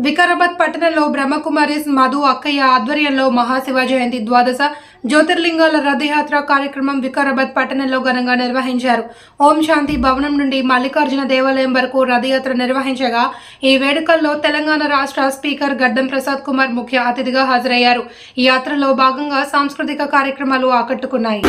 వికారాబాద్ పట్టణంలో బ్రహ్మకుమారిస్ మధు అక్కయ్య ఆధ్వర్యంలో మహాశివ జయంతి ద్వాదశ జ్యోతిర్లింగాల రథయాత్ర కార్యక్రమం వికారాబాద్ పట్టణంలో ఘనంగా నిర్వహించారు. ఓం శాంతి భవనం నుండి మల్లికార్జున దేవాలయం వరకు రథయాత్ర నిర్వహించగా ఈ వేడుకల్లో తెలంగాణ రాష్ట్ర స్పీకర్ గడ్డం ప్రసాద్ కుమార్ ముఖ్య అతిథిగా హాజరయ్యారు. ఈ యాత్రలో భాగంగా సాంస్కృతిక కార్యక్రమాలు ఆకట్టుకున్నాయి.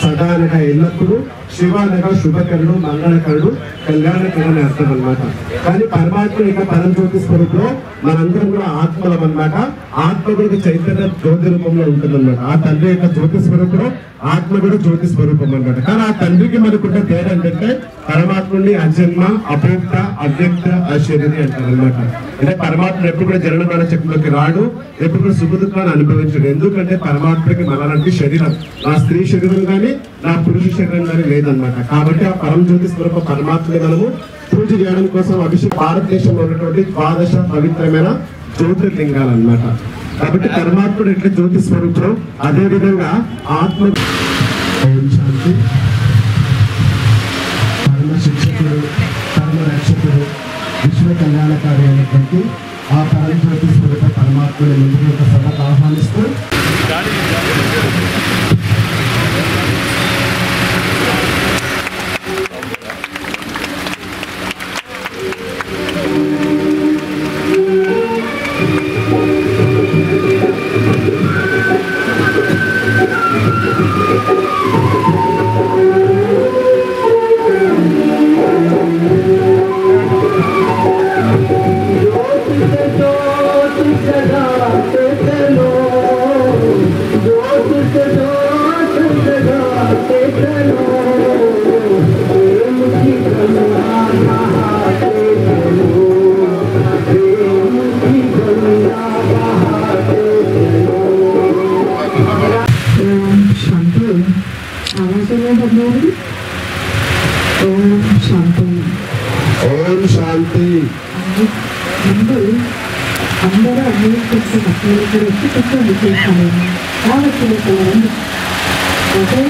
సదానక ఎల్లప్పుడూ శివ అనగా శుభకరుడు, మంగళకరుడు, కళ్యాణకరుడు అని అర్థం అనమాట. కానీ పరమాత్మ యొక్క పరంజ్యోతి స్వరూపంలో మనందరం కూడా ఆత్మలం అనమాట. ఆత్మ కూడా చైతన్య జ్యోతి రూపంలో ఉంటుంది అనమాట. ఆ తండ్రి యొక్క జ్యోతి స్వరూపంలో ఆత్మ కూడా జ్యోతి స్వరూపం అనమాట. కానీ ఆ తండ్రికి మనకుంటే తేడా ఏంటంటే పరమాత్మని అజన్మ, అభోక్త, అవ్యక్త, అశరీరి అంటారు అనమాట. అంటే పరమాత్మ ఎప్పుడు కూడా జనన మరణ చక్రంలోకి రాడు, ఎప్పుడు కూడా సుఖ దుఃఖాన్ని అనుభవించడు. ఎందుకంటే పరమాత్మకి మనలాంటి శరీరం, నా స్త్రీ శరీరం కానీ నా పురుష శరీరం కానీ లేదనమాట. కాబట్టి ఆ పరంజ్యోతి స్వరూప పరమాత్మని మనము పూజ చేయడం కోసం అభిషేక్ భారతదేశంలో ఉన్నటువంటి 12 పవిత్రమైన జ్యోతిర్లింగాలు అన్నమాట. కాబట్టి పరమాత్ముడు ఎట్లా జ్యోతి స్వరూపం, అదే విధంగా ఆత్మ శాంతి, పరమ శిక్షకుడు, పరమ రక్షకుడు, విశ్వ కళ్యాణకారి అయినటువంటి ఆ పరంజ్యోతి స్వరూప పరమాత్ముడి ముందుకు ఒక సభకు ఆహ్వానిస్తూ శాంతి. అందరూ అన్వేషించి కూర్చొని చేశాను కాబట్టి ఓకే.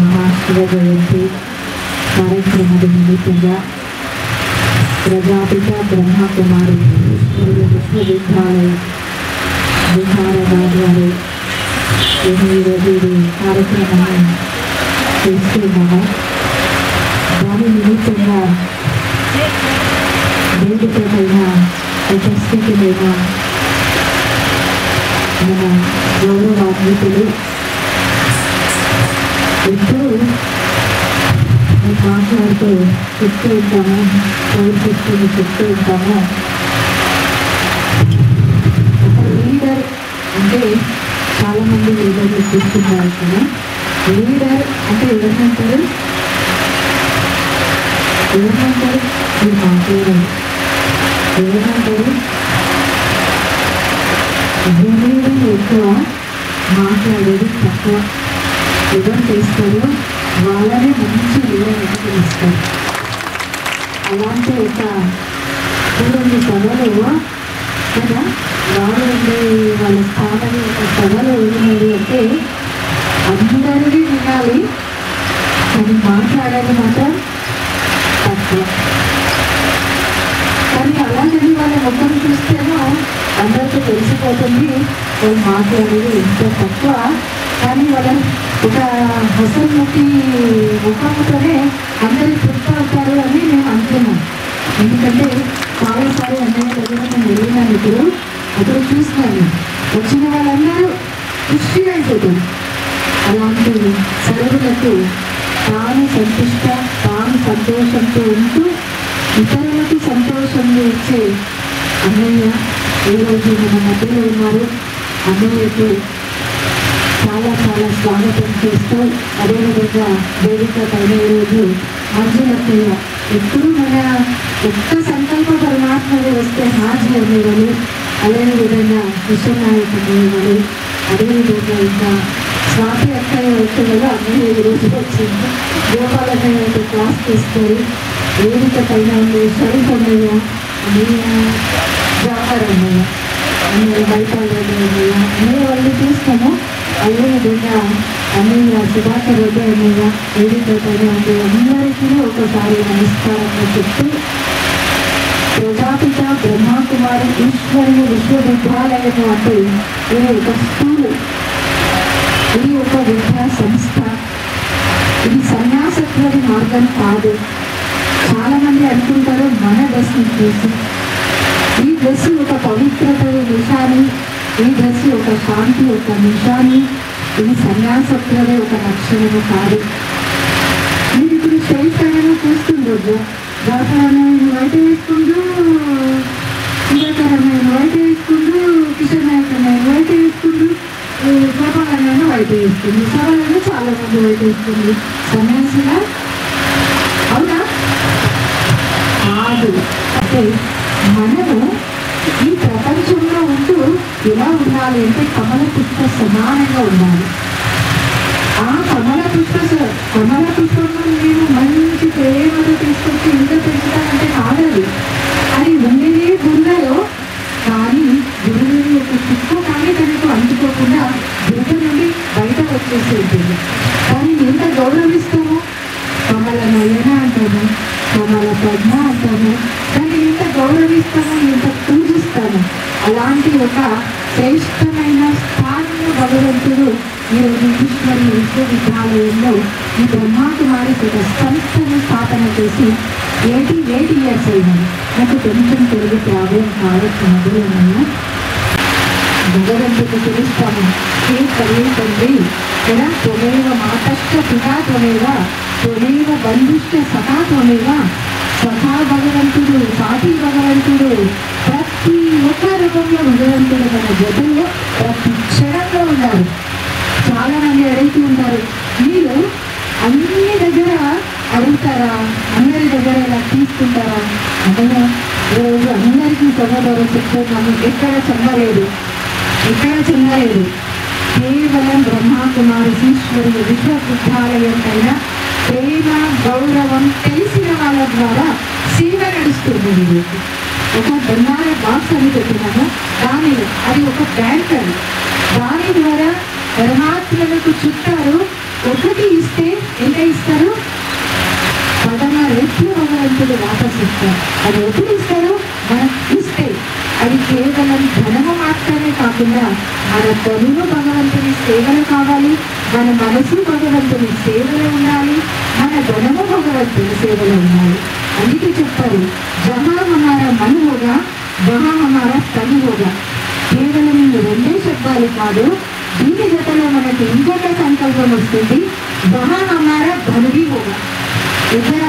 మహాశివ జయంతి కార్యక్రమದ నిమిత్తంగా ప్రజాపిత బ్రహ్మకుమారి విశ్వవిద్యాలయ విహారబాద్ వారు ఈరోజు ఇది కార్యక్రమాన్ని చేస్తున్నాము. దాని నిమిత్తంగా వేదికపైన ఉపస్థితులైన మన గౌరవాన్వితులు ఎప్పుడు మాట్లాడుతూ చెప్తూ ఉంటాము, ప్రవర్తిస్తూ చెప్తూ ఉంటాము. ఒక లీడర్ అంటే చాలామంది లీడర్లు చూస్తున్నారు కదా. లీడర్ అంటే ఎవరంటారు మీరు మాట్లాడారు, ఎవరంటారు వినేది ఎక్కువ, మాట్లాడేది తక్కువ. ఎవరు చేస్తారో వాళ్ళనే మంచి లీడర్ ఇస్తారు. అలాంటి ఒక చూడండి సభలో కదా వారు ఉండే వాళ్ళ స్థానం ఒక సభలో ఉన్నది అంటే అందరినీ వినాలి, కానీ మాట్లాడాలి మాత్రం తక్కువ. కానీ అలాంటిది వాళ్ళ ముఖం చూస్తేనో అందరికీ తెలిసిపోతుంది వాళ్ళు మాట్లాడేది ఎంత తక్కువ. కానీ వాళ్ళ ఒక హసన్ముఖి ముఖంతోనే అందరి తృప్తి అని నేను అనుకున్నాను. ఎందుకంటే చాలాసార్లు అన్నయ్య దగ్గర నేను వెళ్ళినాను, అప్పుడు చూస్తున్నాను వచ్చిన వాళ్ళందరూ ఖుషిగా అయిపోతుంది. అలాంటి సరువులకు తాను సంతోషంతో ఉంటూ ఇతరులకు సంతోషంగా ఇచ్చే అన్నయ్య ఈరోజు మన మధ్యలో ఉన్నారు. అన్నయ్యకు చాలా చాలా స్వాగతం చేస్తూ అదేవిధంగా వేదిక పైన ఈరోజు మంజులక్కయ్య ఎప్పుడు మన ఒక్క సంకల్ప పరమాత్మలు వస్తే హాజీ అనేవాళ్ళు, అదేవిధంగా విశ్వనాయక్ అనేవాళ్ళు, అదేవిధంగా ఇంకా స్వాతి అక్కయ్య వచ్చేవాళ్ళు అన్నయ్య ఈరోజు వచ్చింది. గోపాలన్నయ్య క్లాస్ చేస్తారు. వేదిక పైన ఉంది షరీఫ్ అన్నయ్య, అన్నయ్య జాఫర్ అన్నయ్య, అన్నయ్య బైపాలయ్య అన్నయ్య, అన్నయ్య వాళ్ళు చూస్తాము. అదేవిధంగా అన్నయ్య సుధాకర్ రెడ్డి అన్నయ్య వేదిక పైన ఉంది. అందరికీ ఒకసారి నమస్కారంగా చెప్తూ ప్రజాపిత బ్రహ్మకుమారి ఈశ్వరుని విశ్వవిద్యాలయము అంటే ఇది ఒక స్కూల్, ఇది ఒక విద్యా సంస్థ, ఇది సన్యాసత్వది మార్గం కాదు. చాలా మంది అనుకుంటారు మన డ్రెస్ చూసి ఈ డ్రెస్ ఒక పవిత్రత నిషాని, ఈ డ్రెస్ ఒక శాంతి ఒక నిషాని, ఇది సన్యాసత్వమే ఒక లక్షణము కాదు. మీరు ఇప్పుడు స్టేజ్ పైన చూస్తుండొచ్చు, దాసరమైన బయట వేసుకుంటూ, సుధాకరమైన బయట వేసుకుంటూ, కిషన్ నాయకమైన బయట వేసుకుంటూ, గోపాలమైన బయట వేస్తుంది, సభలను చాలా మంది బయట వేస్తుంది. సన్యాసిగా అవునా కాదు. అంటే మనము ఈ ప్రపంచంలో ఉంటూ ఎలా ఉండాలి అంటే కమల పుష్ప సమానంగా ఉండాలి. ఆ కమల పుష్పము నేను మంచి ప్రేమతో తీసుకొచ్చి ఇంత పెంచుతానంటే కాదది. అది ఉండేదే గుండెలో, కానీ గురువు యొక్క పుష్ప కానీ తనకు అందుకోకుండా గురువు నుండి బయట వచ్చేసి ఉంటుంది. కానీ ఎంత గౌరవిస్తాము, కమల నయన అంటాము, కమల పద్మ అంటాము, దాన్ని ఎంత గౌరవిస్తాము, ఎంత పూజిస్తాము. అలాంటి ఒక శ్రేష్టమైన స్థానంలో భగవంతుడు ఈరోజు ఈశ్వరి విశ్వవిద్యాలయంలో ఈ బ్రహ్మకుమారి ఒక సంస్థను స్థాపన చేసి 8 years అయినాయి. నాకు కొంచెం తెలుగు ప్రాబ్లం కావచ్చు, మధురమైన భగవంతుడు పిలుస్తాము. ఏ తల్లి తండ్రి కదా, త్వమేవ మాతశ్చ పితా త్వమేవ బంధుశ్చ సఖా సఖా భగవంతుడు, సాటి భగవంతుడు, ప్రతి ఒక్క రూపంలో భగవంతుడు మన జగన్లో ప్రతి క్షణంలో ఉన్నారు. చాలా మంది అడుగుతూ ఉంటారు, మీరు అన్ని దగ్గర అడుగుతారా, అందరి దగ్గర ఇలా తీసుకుంటారా? అంటే ఈరోజు అందరికీ సమాధానం చెప్తున్నాము, ఎక్కడ చెందలేదు. కేవలం బ్రహ్మకుమారి ఈశ్వరి విశ్వవిద్యాలయం పైన ప్రేమ గౌరవం తెలిసిన వాళ్ళ ద్వారా సేవ నడుస్తుంది. ఒక బంగార బాక్స్ అని పెట్టినాము, అది ఒక బ్యాంక్ అని. దాని ద్వారా పరమాత్మలకు చుట్టారు. ఒకటి ఇస్తే ఎంత ఇస్తారు? 16 రెట్లు భగవంతుడు వాపస్ ఇస్తారు. అది ఎప్పుడు ఇస్తారు? మనం ఇస్తే. అది కేవలం ధనము మాత్రమే కాకుండా మన తనువు భగవంతుని సేవలు కావాలి, మన మనసు భగవంతుని సేవలు ఉండాలి, మన ధనము భగవంతుని సేవలు ఉండాలి. అందుకే చెప్పారు, జహా హమారా మన్ హోగా వహా హమారా తన్ హోగా. కేవలం ఈ 2 శబ్దాలు కాదు, దీని జతలో మనకి ఇంకొక సంకల్పం వస్తుంది, వహా హమారా ధనుడి హోగా. ఎక్కడ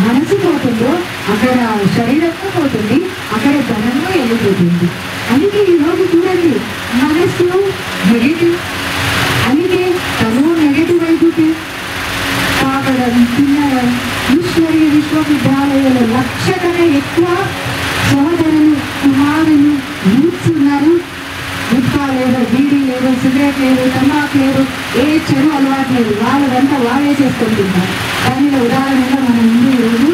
మనసు పోతుందో అక్కడ శరీరంలో పోతుంది, అక్కడ ధనంలో వెళ్ళిపోతుంది. అందుకే ఈరోజు చూడండి, మనసు నెగటివ్, అందుకే తను నెగటివ్ అయిపోతే తాగడం, తినడం. ఈశ్వరీయ విశ్వవిద్యాలయంలో 1,00,000 కన్నా ఎక్కువ సోదరులు, కుమారులు, యూత్స్ ఉన్నారు. గుట్కా లేదు, బీడీ లేదు, సిగరెట్ లేదు, తమాకు లేదు, ఏ చెడు అలవాటు లేదు. వాళ్ళంతా వాళ్ళే చేసుకుంటున్నారు. దానిలో ఉదాహరణగా మనం ఈరోజు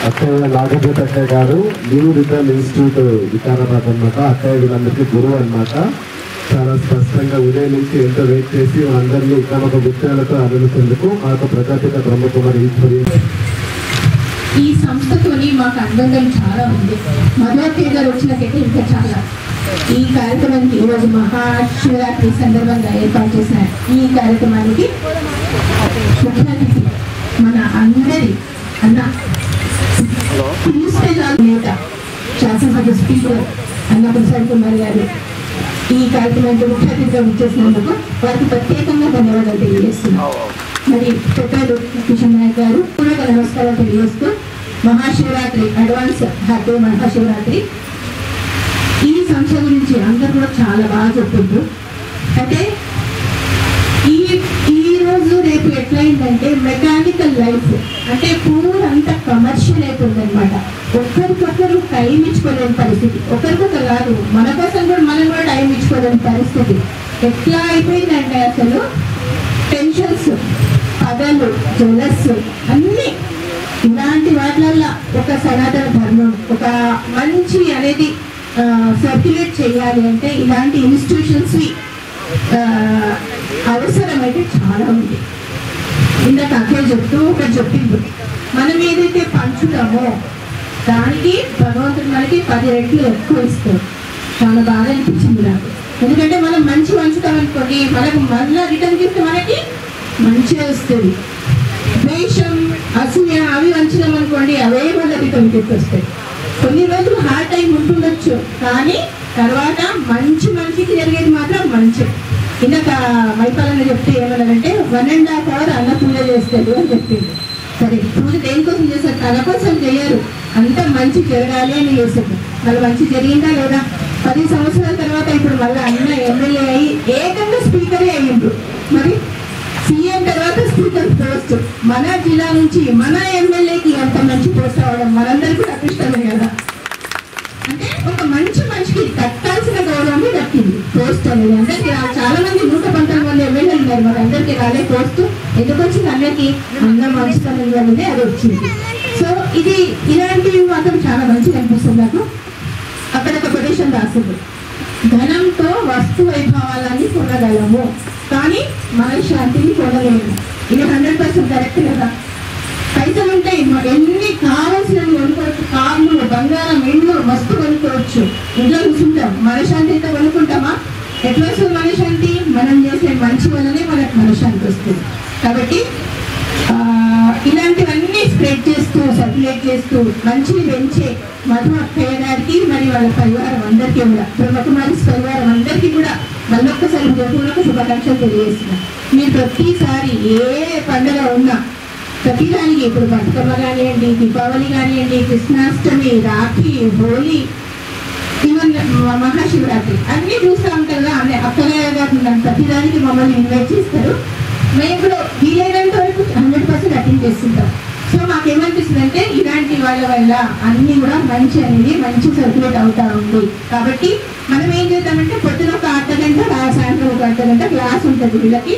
అక్కయ్య నాగభూత అక్కయ్య గారు న్యూ రిటర్న్ ఇన్స్టిట్యూట్ వికారాబాద్ అన్నమాట. అక్కయ్య వీళ్ళందరికీ గురువు అన్నమాట. చాలా స్పష్టంగా ఉదయం నుంచి ఎంతో వెయిట్ చేసి అందరినీ తమ గుర్తులతో అభినందించేందుకు మా యొక్క ప్రజాపిత బ్రహ్మకుమారి ఈశ్వరి. ఈ సంస్థతోని మాకు అనుబంధం చాలా ఉంది. మధువక్కయ్య గారు వచ్చినకైతే ఇంకా చాలా. ఈ కార్యక్రమానికి ఈరోజు మహాశివరాత్రి సందర్భంగా ఏర్పాటు చేసిన ఈ కార్యక్రమానికి ముఖ్య అతిథి మన అందరి అన్న నేత శాసనసభ స్పీకర్ అన్న ప్రసాద్ కుమార్ గారు ఈ కార్యక్రమానికి ముఖ్య అతిథిగా వచ్చేసినందుకు వారికి ప్రత్యేకంగా ధన్యవాదాలు తెలియజేస్తున్నాం. మరి పెద్దలు కిషన్ నాయక్ గారు కూడా నమస్కారాలు తెలియజేస్తూ మహాశివరాత్రి అడ్వాన్స్ హ్యాపీ మహాశివరాత్రి. ఈ సంస్థ గురించి అందరూ కూడా చాలా బాగా చెప్తుండ్రు. అంటే ఈ రోజు రేపు ఎట్లయిందంటే మెకానికల్ లైఫ్, అంటే పూరంతా కమర్షియల్ అయిపోయింది అనమాట. ఒకరికొకరు టైం ఇచ్చుకోలేని పరిస్థితి, ఒకరికొకరు కాదు మన కోసం కూడా మనం కూడా టైం ఇచ్చుకోలేని పరిస్థితి. ఎట్లా అయిపోయిందంటే అసలు టెన్షన్స్, పదలు, జలస్ అన్నీ ఇలాంటి వాటిలల్లో ఒక సనాతన ధర్మం, ఒక మంచి అనేది సర్క్యులేట్ చేయాలి అంటే ఇలాంటి ఇన్స్టిట్యూషన్స్ అవసరం అయితే చాలా ఉంది. ఇందాక అక్కడ చెప్తూ ఒకటి చెప్పింది, మనం ఏదైతే పంచుతామో దానికి భగవంతుడు మనకి 10 రెట్లు ఎక్కువ ఇస్తాడు. చాలా బాగా అనిపించింది నాకు. ఎందుకంటే మనం మంచి పంచుతామనుకోండి, మనకు మళ్ళీ రిటర్న్ గిఫ్ట్ మనకి మంచిగా వస్తుంది. ద్వేషం, అసూయ అవి వంచినామనుకోండి, అవే మళ్ళీ రిటర్న్ గిఫ్ట్ వస్తాయి. కొన్ని రోజులు హార్డ్ టైం ఉంటుండొచ్చు, కానీ తర్వాత మంచి మనిషికి జరిగేది మాత్రం మంచి. ఇందాక మైపాలన్న చెప్తే ఏమన్నారంటే 1.5 hour అన్న పూజ చేస్తాడు అని చెప్పింది. సరే, పూజ దేనికోసం చేస్తారు? తన కోసం చేయరు, అంత మంచి జరగాలి అని చేస్తారు. మళ్ళీ మంచి జరిగిందా లేదా? 10 సంవత్సరాల తర్వాత ఇప్పుడు మళ్ళీ అన్న ఎమ్మెల్యే అయ్యి ఏకంగా స్పీకరే అయ్యిండ్రు. మరి సీఎం తర్వాత స్పీకర్ పోస్ట్ మన జిల్లా నుంచి మన ఎమ్మెల్యేకి అంత మంచి పోస్ట్ అవ్వడం మనందరికీ అదృష్టమే కదా. అంటే ఒక మంచి మనిషికి దక్కాల్సిన గౌరవం దక్కింది పోస్ట్ అనేది. అందరికీ చాలా మంది 119 ఎమ్మెల్యేలు ఉన్నారు, మరి అందరికీ రాలే పోస్ట్. ఎందుకు వచ్చింది? అందరికీ అందం మంచితనం అనేది అది వచ్చింది. సో ఇది ఇలాంటివి మాత్రం చాలా మంచిగా అనిపిస్తుంది నాకు. అక్కడ ఒక కొటేషన్ రాసింది, ధనంతో వస్తు వైభవాలని కొనగలము కానీ మనశ్శాంతిని కొనలేము. ఇది 100% కరెక్ట్ కదా. పైసలు ఉంటాయి, ఎన్ని కావాల్సినవి కొనుక్కోవచ్చు, కార్లు, బంగారం, ఇళ్ళు మస్తు కొనుక్కోవచ్చు. ఇంట్లో కూర్చుంటాం, మనశ్శాంతి అయితే కొనుక్కుంటామా? ఎట్లా వస్తుంది మనశ్శాంతి? మనం చేసే మంచి వల్లనే మనకు మనశ్శాంతి వస్తుంది. కాబట్టి ఇలాంటివన్నీ స్ప్రెడ్ చేస్తూ సర్క్యులేట్ చేస్తూ మంచిని పెంచే మధు అక్కయ్య గారికి మరి వాళ్ళ పరివారం అందరికీ కూడా, బ్రహ్మకుమారి పరివారం అందరికీ కూడా మళ్ళొక్కసారి హృదయపూర్వక శుభాకాంక్షలు తెలియజేస్తున్నాం. మీరు ప్రతిసారి ఏ పండుగ ఉన్నా ప్రతిదానికి, ఇప్పుడు బతుకమ్మ కానివ్వండి, దీపావళి కానివ్వండి, కృష్ణాష్టమి, రాఖీ, హోలీ, ఈవెన్ మహాశివరాత్రి అన్నీ చూస్తూ ఉంటారు కదా. అన్నీ అక్కయ్య గారు ప్రతిదానికి మమ్మల్ని ఇన్వైట్ చేస్తారు. మేము కూడా వీలైనంత వరకు 100% అటెండ్ చేస్తుంటాం. సో మాకేమనిపిస్తుంది అంటే ఇలాంటి వాళ్ళ వల్ల అన్నీ కూడా మంచి అనేది మంచి సర్క్యులేట్ అవుతూ ఉంది. కాబట్టి మనం ఏం చేద్దామంటే పొద్దున ఒక అర్ధగంట, సాయంత్రం ఒక అర్ధగంట క్లాస్ ఉంటుంది వీళ్ళకి.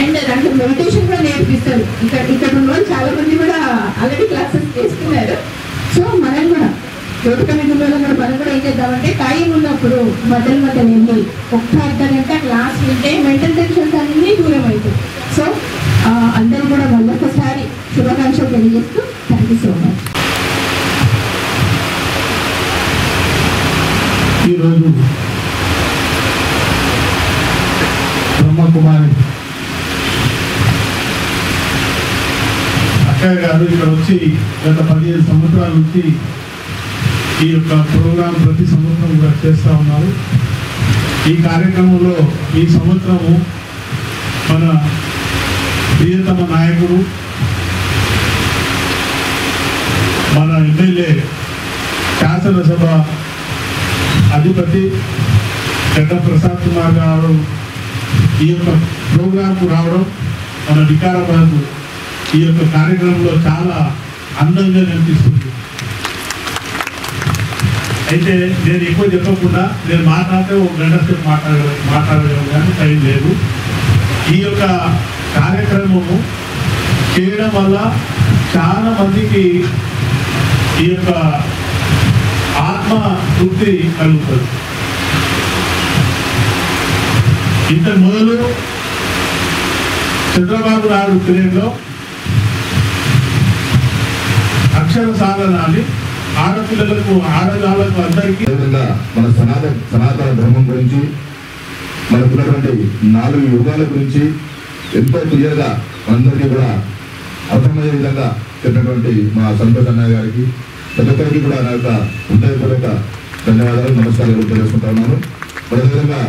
అండ్ దాంట్లో మెడిటేషన్ కూడా నేర్పిస్తారు. ఇక్కడ ఉన్న వాళ్ళు చాలా మంది కూడా ఆల్రెడీ క్లాసెస్ చేస్తున్నారు. సో మనం కూడా జ్యోతికమిలో మనం కూడా ఏం చేద్దామంటే టైం ఉన్నప్పుడు మధ్యలో వెళ్ళి ఒక్క అర్ధగంట క్లాస్ వింటే మెంటల్ టెన్షన్స్ అన్నీ దూరం అవుతాయి. సో అందరూ కూడా మళ్ళొకసారి శుభాకాంక్షలు తెలియజేస్తూ థ్యాంక్ యూ సో మచ్. ఈరోజు బ్రహ్మకుమారి అక్కయ్య గారు ఇక్కడ వచ్చి గత 15 సంవత్సరాల నుంచి ఈ యొక్క ప్రోగ్రాం ప్రతి సంవత్సరం కూడా చేస్తూ ఉన్నారు. ఈ కార్యక్రమంలో ఈ సంవత్సరము మన ప్రియతమ నాయకుడు, మన ఎమ్మెల్యే, శాసనసభ అధిపతి గడ్డ ప్రసాద్ కుమార్ గారు ఈ యొక్క ప్రోగ్రాంకు రావడం మన వికారాబాద్ ఈ యొక్క కార్యక్రమంలో చాలా అందంగా కనిపిస్తుంది. అయితే నేను ఎక్కువ చెప్పకుండా నేను మాట్లాడితే ఒక గంట సేపు మాట్లాడగలను కానీ టైం లేదు. ఈ యొక్క కార్యక్రమము చేయడం వల్ల చాలా మందికి ఈ యొక్క ఆత్మ తృప్తి కలుగుతుంది. ఇంతకు మొదలు చంద్రబాబు నాయుడు పీరియడ్లో అక్షర సాధనాన్ని ఆడపిల్లలకు, ఆడగాళ్లకు అందరికీ మన సనాతన ధర్మం గురించి, మనకున్నటువంటి 4 యుగాల గురించి ఎంతో క్లియర్గా అందరికీ కూడా అర్థమయ్యే విధంగా చెప్పినటువంటి మా సంతోష్ అన్నయ్య గారికి ప్రతి ఒక్కరికి కూడా నా యొక్క హృదయపూర్వక ధన్యవాదాలు, నమస్కారాలు తెలియజేసుకుంటా ఉన్నాను. అదేవిధంగా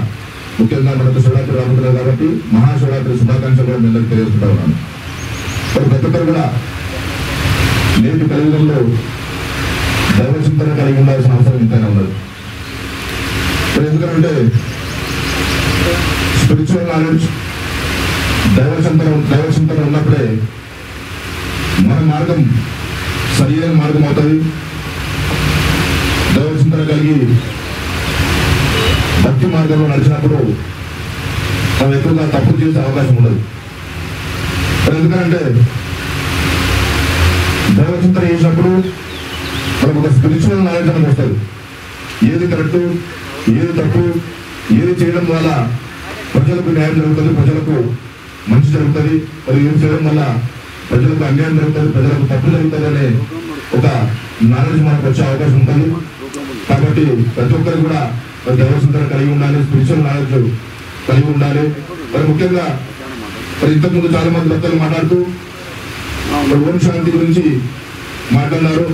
ముఖ్యంగా మనకు శివరాత్రి రాబోతున్నారు కాబట్టి మహాశివరాత్రి శుభాకాంక్షలు కూడా మీ అందరికీ తెలియజేసుకుంటా ఉన్నాను. ప్రతి ఒక్కరు కూడా నేటి కలియుగంలో దైవచింతన కలిగి ఉండాల్సిన అవసరం ఇంతైనా ఉన్నది. ఎందుకంటే స్పిరిచువల్ నాలెడ్జ్, దైవచింతన ఉన్నప్పుడే మన మార్గం సరైన మార్గం అవుతుంది. దైవచింతన కలిగి భక్తి మార్గంలో నడిచినప్పుడు మనం ఎక్కువగా తప్పు చేసే అవకాశం ఉండదు. ఎందుకంటే దైవచింతన చేసినప్పుడు మనకు ఒక స్పిరిచువల్ నాలెడ్జ్ అనేది వస్తుంది. ఏది కరెక్ట్, ఏది తప్పు, ఏది చేయడం వల్ల ప్రజలకు న్యాయం జరుగుతుంది, ప్రజలకు మంచి జరుగుతుంది, మరి ఏది చేయడం వల్ల ప్రజలకు అన్యాయం జరుగుతుంది, ప్రజలకు తప్పు జరుగుతుంది అనే ఒక నాలెడ్జ్ మనకు వచ్చే అవకాశం ఉంటుంది. కాబట్టి ప్రతి ఒక్కరు కూడా దైవచింతన కలిగి ఉండాలి, స్పిరిచువల్ నాలెడ్జ్ కలిగి ఉండాలి. మరి ముఖ్యంగా మరి ఇంతకుముందు చాలా మంది భక్తులు మాట్లాడుతూ ఓం శాంతి గురించి మాట్లాడినారు.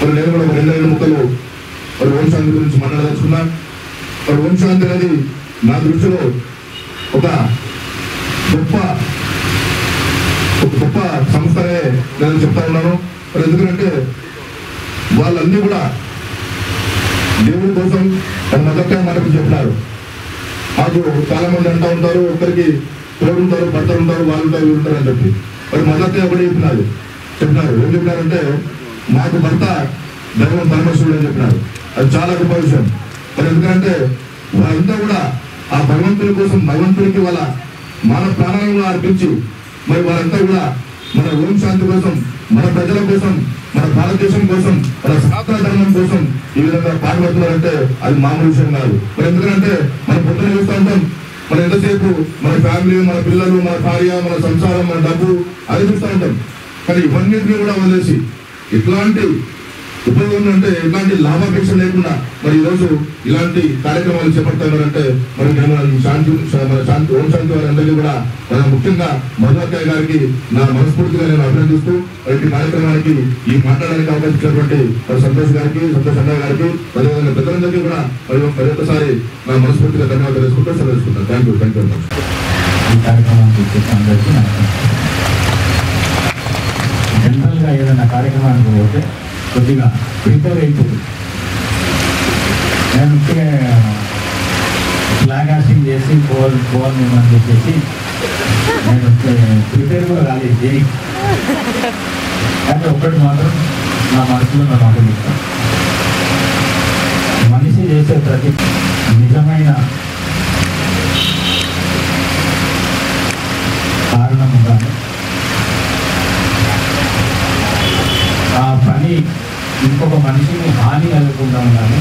మరి నేను కూడా 2 ముక్కలు మరి ఓం శాంతి గురించి మాట్లాడదలుచుకున్నా. మరి ఓం శాంతి అనేది నా దృష్టిలో ఒక గొప్ప సంస్థనే నేను చెప్తా ఉన్నాను. మరి ఎందుకంటే వాళ్ళన్నీ కూడా దేవుడి కోసం మొదట మనకు చెప్పినారు. మాకు చాలా మంది అంటూ ఉంటారు, ఒకరికి తోడుంటారు, భర్తలు ఉంటారు, వాళ్ళు ఉంటారు, వీళ్ళు ఉంటారు అని చెప్పి. మరి మొదట ఒకటి చెప్పినారు. ఏం చెప్పినారంటే మాకు భర్త దైవం పరమేశ్వరుడు అని చెప్పినారు. అది చాలా గొప్ప విషయం. మరి ఎందుకంటే వాళ్ళంతా కూడా ఆ భగవంతుని కోసం, భగవంతునికి వాళ్ళ మానవ ప్రాణాలను అర్పించి మరి వాళ్ళంతా కూడా మన ఓం శాంతి కోసం, మన ప్రజల కోసం, మన భారతదేశం కోసం, మన సనాతన ధర్మం కోసం ఈ విధంగా పాటుపడుతున్నారంటే అది మామూలు విషయం కాదు. మరి ఎందుకంటే మనం పొద్దున చూస్తూ ఉంటాం, మన ఎంతసేపు మన ఫ్యామిలీ, మన పిల్లలు, మన భార్య, మన సంసారం, మన డబ్బు అది చూస్తూ ఉంటాం. కానీ ఇవన్నింటినీ కూడా వదిలేసి ఇట్లాంటి ఉపయోగం అంటే ఇలాంటి లాభాపేక్ష లేకుండా మరి ఈరోజు ఇలాంటి కార్యక్రమాలు చేపడుతున్నారంటే మరి నేను శాంతి ఓం శాంతి వారందరికీ కూడా ముఖ్యంగా మధువక్కయ్య గారికి నా మనస్ఫూర్తిగా నేను అభినందిస్తూ ఈ కార్యక్రమానికి ఈ మాట్లాడడానికి అవకాశం ఇచ్చినటువంటి సంతోష్ గారికి, సంతోష్ అన్నయ్య గారికి, అదేవిధంగా పెద్దలందరికీ కూడా మరి ఒకసారి నా మనస్ఫూర్తిగా ధన్యవాదాలు తెలుసుకుంటాను. Thank you very much. ఈ కార్యక్రమానికి అందరికీ జనరల్గా ఏదైనా కార్యక్రమానికి పోతే కొద్దిగా ప్రిపేర్ అయిపోతుంది. నేను ఫ్లాగ్ హాస్టింగ్ చేసి పోవాలి అని చెప్పేసి నేను ప్రిపేర్ కూడా కాలేదు దేనికి. కానీ ఒక్కటి మాత్రం నా మనసులో నా మాట చెప్తాను, మనిషి చేసే ప్రతి నిజమైన కారణం ఉండాలి. ఆ పని ఇంకొక మనిషిని హాని కలగకుండా ఉండాలి.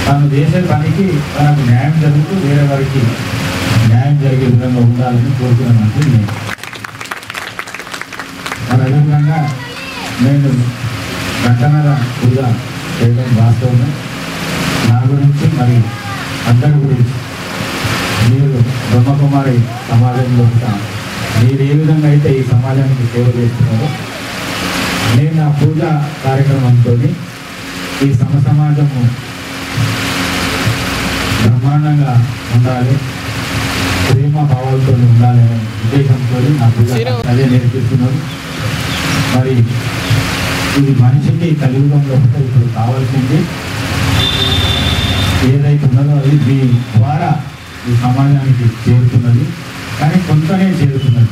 తను చేసే పనికి తనకు న్యాయం జరుగుతూ వేరే వారికి న్యాయం జరిగే విధంగా ఉండాలని కోరుకున్నానంటే నేను. మరి అదేవిధంగా నేను గంటన్నర పూజ చేయడం వాస్తవమే. నా గురించి మరి అందరి గురించి మీరు బ్రహ్మకుమారి సమాజంలో మీరు ఏ విధంగా అయితే ఈ సమాజానికి సేవ చేస్తున్నారో నేను ఆ పూజ కార్యక్రమంతో ఈ సమాజము బ్రహ్మాండంగా ఉండాలి, ప్రేమ భావాలతో ఉండాలి అనే ఉద్దేశంతో నా పూజ అదే నేర్పిస్తున్నారు. మరి ఇది మనిషికి కలియుగంలో ఇప్పుడు కావాల్సింది ఏదైతే ఉన్నదో అది దీని ద్వారా ఈ సమాజానికి చేరుతున్నది. కానీ కొంతనే చేరుతున్నది.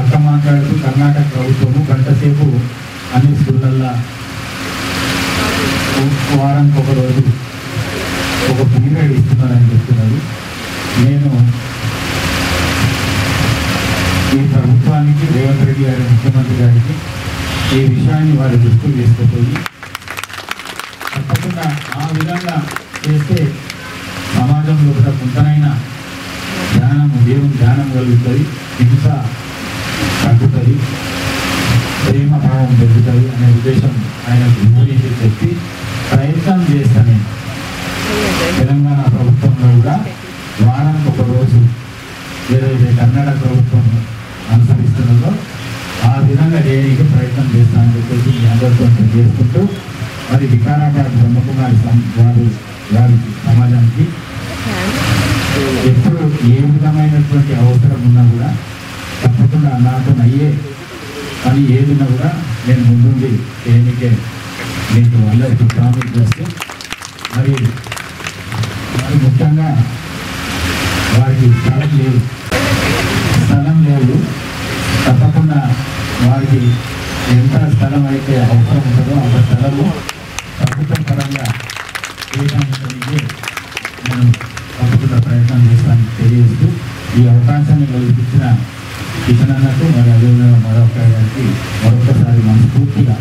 అక్క మాట్లాడుతూ కర్ణాటక ప్రభుత్వము గంటసేపు అన్ని స్కూళ్ళల్లో వారానికి ఒక రోజు ఒక పీరియడ్ ఇస్తున్నారని చెప్తున్నారు. నేను ఈ ప్రభుత్వానికి, రేవంత్ రెడ్డి గారి ముఖ్యమంత్రి గారికి ఈ విషయాన్ని వారి దృష్టికి తీసుకుపోయి తప్పకుండా ఆ విధంగా చేస్తే సమాజంలో కూడా కొంతనైనా ధ్యానము, దేవుని ధ్యానం కలుగుతుంది, హింస తగ్గుతుంది, ప్రేమ భావం పెరుగుతుంది అనే ఉద్దేశం ఆయనకు వివరించి చెప్పి ప్రయత్నం చేస్తాను. తెలంగాణ ప్రభుత్వంలో కూడా వారానికి ఒక రోజు ఏదైతే కర్ణాటక ప్రభుత్వం అనుసరిస్తున్నదో ఆ విధంగా చేయడానికి ప్రయత్నం చేస్తానని చెప్పేసి మీ అందరితో చేసుకుంటూ మరి వికారాబాద్ బ్రహ్మకుమారి వారి సమాజానికి ఎప్పుడు ఏ విధమైనటువంటి అవసరం ఉన్నా కూడా తప్పకుండా నాతో అయ్యే పని ఏదిన్నా కూడా నేను ముందుండి చేయనికే మీకు అందరికీ ప్రామిస్ చేస్తూ మరి ముఖ్యంగా వారికి స్థలం లేదు. తప్పకుండా వారికి ఎంత స్థలం అయితే అవసరం ఉంటుందో అంత స్థలము ప్రభుత్వం పరంగా కేటాయించడానికి నేను తప్పకుండా ప్రయత్నం చేస్తానని తెలియజేస్తూ ఈ అవకాశాన్ని కల్పించిన కిషన్ అన్నట్టు మరి అదేవిధంగా మరొక గారికి మరొకసారి మనస్ఫూర్తిగా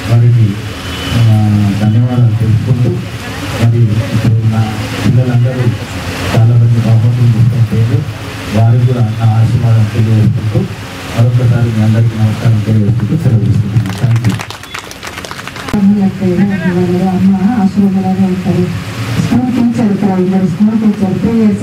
వారికి ధన్యవాదాలు తెలుసుకుంటూ మరి ఇప్పుడు నా పిల్లలందరూ చాలా మంది బహుమతులు తీసుకుంటారు. వారికి కూడా నా ఆశీర్వాదం తెలియజేసుకుంటూ మరొకసారి మీ అందరికీ నమస్కారం తెలియజేసుకుంటూ సెలవు తీసుకుంటున్నాను. Thank you. అమ్మ ఆశ్రమంలోనే ఉంటారు. స్కూల్ టీచర్ ఇక్కడ ఉన్నారు. School teacher 3 years